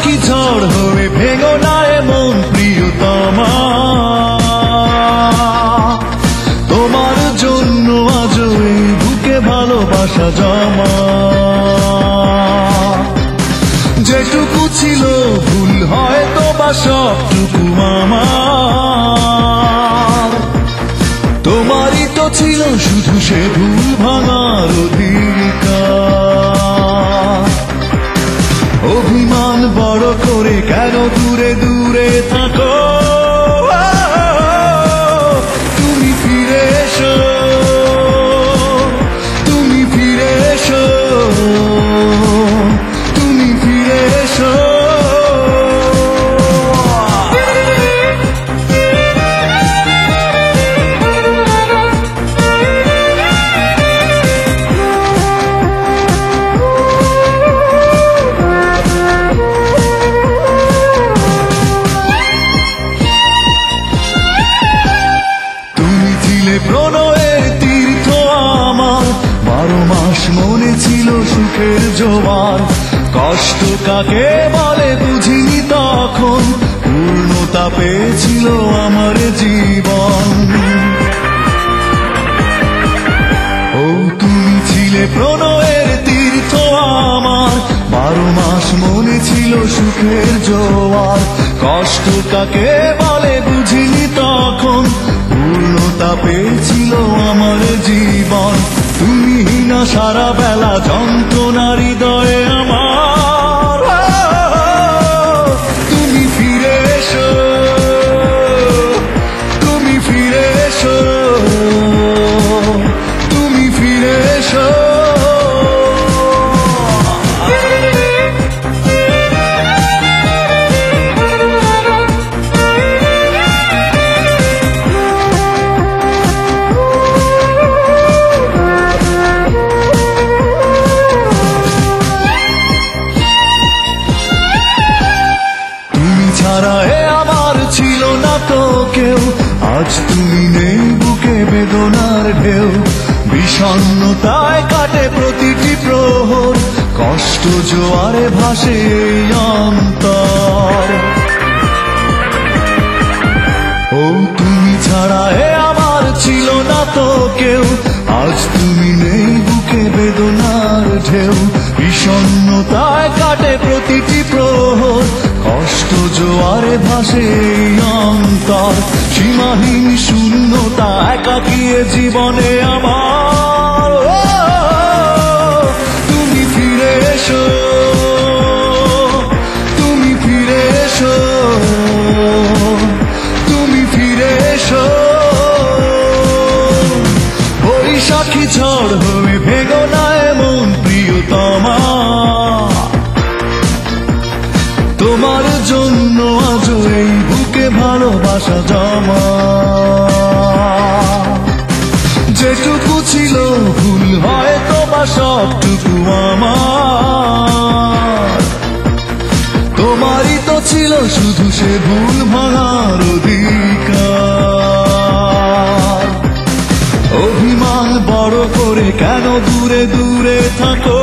বৈশাখী ঝড় হয়ে ভেঙো না এমন প্রিয়তমা, তোমার জন্য আজ এই বুকে ভালোবাসা জমা। যেটুকু ছিল ভুল হয়তো বা সবটুকু আমার, তোমারই তো ছিল শুধু সে ভুল ভাঙার অধিকার। অভিমান বড় করে কেন দূরে দূরে থাকো, তুমি ফিরে এসো, তুমি ফিরে এসো, তুমি ফিরে এসো। প্রণয়ের তীর্থ আমার, 12 মাস মনে ছিল সুখের জোয়ার। কষ্ট কাকে বলে বুঝিনি তখন, পূর্ণতা পেয়েছিল আমার জীবন। ও তুমি ছিলে প্রণয়ের তীর্থ আমার, 12 মাস মনে ছিল সুখের জোয়ার। কষ্ট কাকে বলে বুঝিনি তখন, পূর্ণতা পেয়েছিল আমার জীবন। তুমি না সারা বেলা যন্ত্রণা হৃদয়ে আমার, তুমি ফিরে এসো, তুমি ফিরে এসো, তুমি ফিরে এসো। ছাড়া এ আমার ছিল না তো কেউ, আজ তুমি নেই বুকে বেদনার ঢেউ। বিষণ্ণতায় কাটে প্রতিটি প্রহর, কষ্ট জোয়ারে ভাসে এই অন্তর। ও তুমি ছাড়া এ আমার ছিল না তো কেউ, আজ তুমি নেই বুকে বেদনার ঢেউ। বিষণ্ণতায় কাটে প্রতিটি প্রহর, কষ্ট জোয়ারে ভাসে এই অন্তর। সীমাহীন শূন্যতা একাকিয়ে জীবনে আমার, তুমি ফিরে এসো, তুমি ফিরে এসো, তুমি ফিরে এসো। বৈশাখী ঝড় হয়ে ভেঙো না এমন প্রিয়তমা, তোমার জন্য আজ এই বুকে ভালোবাসা জমা। যেটুকু ছিল ভুল হয়তো বা সবটুকু আমার, তোমারই তো ছিল শুধু সে ভুল ভাঙার অধিকার। অভিমান বড় করে কেন দূরে দূরে থাকো,